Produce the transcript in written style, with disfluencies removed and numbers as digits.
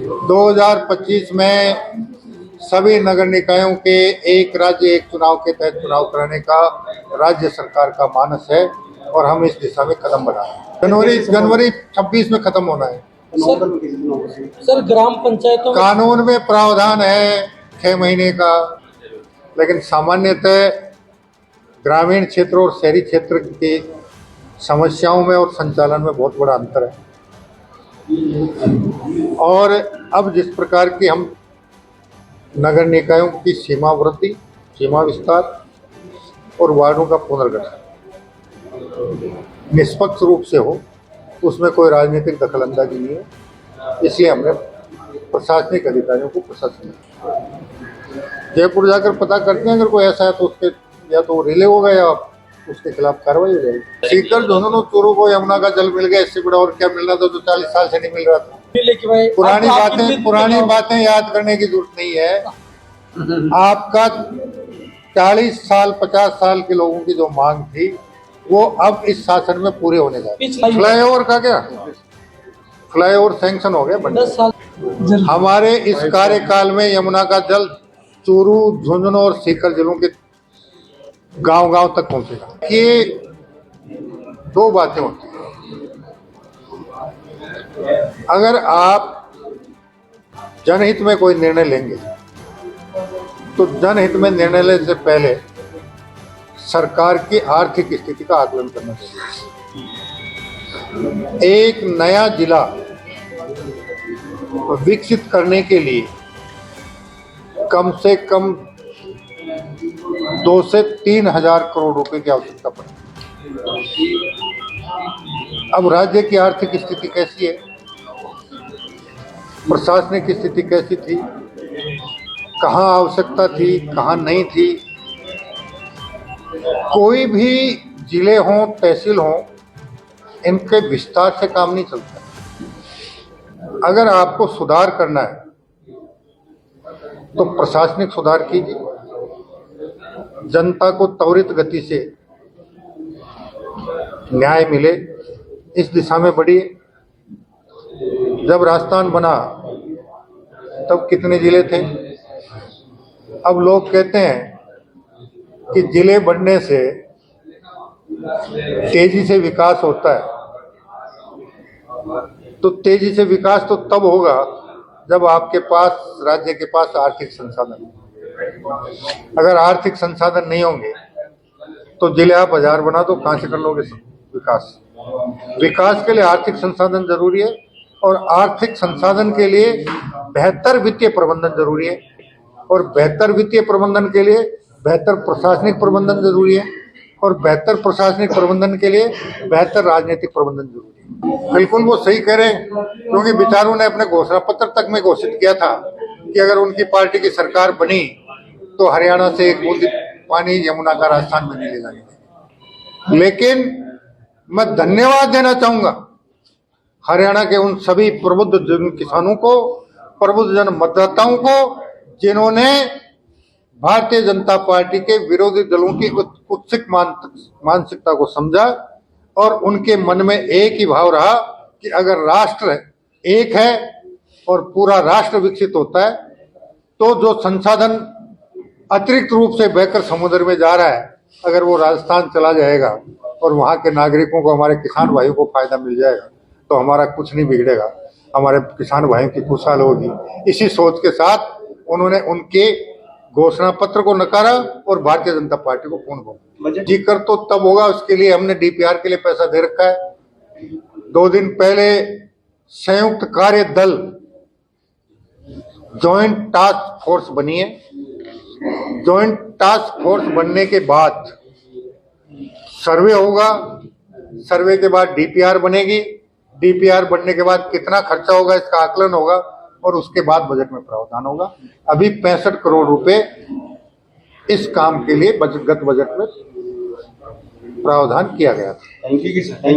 2025 में सभी नगर निकायों के एक राज्य एक चुनाव के तहत चुनाव कराने का राज्य सरकार का मानस है और हम इस दिशा में कदम बढ़ा रहे हैं। जनवरी 26 में खत्म होना है। सर ग्राम पंचायतों कानून में प्रावधान है 6 महीने का, लेकिन सामान्यतः ग्रामीण क्षेत्र और शहरी क्षेत्र की समस्याओं में और संचालन में बहुत बड़ा अंतर है। और अब जिस प्रकार की हम नगर निकायों की सीमा वृद्धि, सीमा विस्तार और वार्डों का पुनर्गठन निष्पक्ष रूप से हो, उसमें कोई राजनीतिक दखलंदाजी नहीं है, इसलिए हमने प्रशासनिक अधिकारियों को जयपुर जाकर पता करते हैं। अगर कोई ऐसा है तो उसके या तो रिले होगा या उसके खिलाफ कार्रवाई हो जाएगी। सीकर दोनों चोरों को यमुना का जल मिल गया, इससे बड़ा और क्या मिलना था जो 40 साल से नहीं मिल रहा था। पुरानी बातें याद करने की जरूरत नहीं है। आपका 40 साल 50 साल के लोगों की जो मांग थी वो अब इस शासन में पूरे होने जा रहे हैं। फ्लाईओवर का क्या, फ्लाईओवर सैंक्शन हो गया, 10 साल हमारे इस कार्यकाल में यमुना का जल चूरू, झुंझुनू और सीकर जिलों के गांव-गांव तक पहुंचेगा। ये दो बातें होती हैं। अगर आप जनहित में कोई निर्णय लेंगे तो जनहित में निर्णय लेने से पहले सरकार की आर्थिक स्थिति का आकलन करना चाहिए। एक नया जिला विकसित करने के लिए कम से कम 2 से 3 हजार करोड़ रुपए की आवश्यकता पड़ती है। अब राज्य की आर्थिक स्थिति कैसी है, प्रशासनिक स्थिति कैसी थी, कहाँ आवश्यकता थी, कहाँ नहीं थी। कोई भी जिले हों, तहसील हों, इनके विस्तार से काम नहीं चलता। अगर आपको सुधार करना है तो प्रशासनिक सुधार कीजिए, जनता को त्वरित गति से न्याय मिले, इस दिशा में बढ़िए। जब राजस्थान बना तब कितने जिले थे? अब लोग कहते हैं कि जिले बढ़ने से तेजी से विकास होता है, तो तेजी से विकास तो तब होगा जब आपके पास, राज्य के पास आर्थिक संसाधन। अगर आर्थिक संसाधन नहीं होंगे तो जिले आप 1000 बना दो, कहां से कर लोगे विकास? विकास के लिए आर्थिक संसाधन जरूरी है और आर्थिक संसाधन के लिए बेहतर वित्तीय प्रबंधन जरूरी है और बेहतर वित्तीय प्रबंधन के लिए बेहतर प्रशासनिक प्रबंधन जरूरी है और बेहतर प्रशासनिक प्रबंधन के लिए बेहतर राजनीतिक प्रबंधन जरूरी है। बिल्कुल वो सही कह रहे हैं, क्योंकि विचारों ने अपने घोषणा पत्र तक में घोषित किया था कि अगर उनकी पार्टी की सरकार बनी तो हरियाणा से एक बूंद पानी यमुना का राजस्थान में नहीं ले जाएंगे। लेकिन मैं धन्यवाद देना चाहूंगा हरियाणा के उन सभी प्रबुद्ध जन किसानों को, प्रबुद्ध जन मतदाताओं को, जिन्होंने भारतीय जनता पार्टी के विरोधी दलों की उत्सुक मानसिकता को समझा और उनके मन में एक ही भाव रहा कि अगर राष्ट्र एक है और पूरा राष्ट्र विकसित होता है तो जो संसाधन अतिरिक्त रूप से बहकर समुद्र में जा रहा है, अगर वो राजस्थान चला जाएगा और वहां के नागरिकों को, हमारे किसान भाइयों को फायदा मिल जाएगा तो हमारा कुछ नहीं बिगड़ेगा, हमारे किसान भाइयों की खुशहाल होगी। इसी सोच के साथ उन्होंने उनके घोषणा पत्र को नकारा और भारतीय जनता पार्टी को पूर्ण बहुमत। जिक्र तो तब होगा, उसके लिए हमने डीपीआर के लिए पैसा दे रखा है। 2 दिन पहले संयुक्त कार्य दल, जॉइंट टास्क फोर्स बनी है। जॉइंट टास्क फोर्स बनने के बाद सर्वे होगा, सर्वे के बाद डीपीआर बनेगी, डीपीआर बनने के बाद कितना खर्चा होगा इसका आकलन होगा और उसके बाद बजट में प्रावधान होगा। अभी 65 करोड़ रुपए इस काम के लिए गत बजट में प्रावधान किया गया था।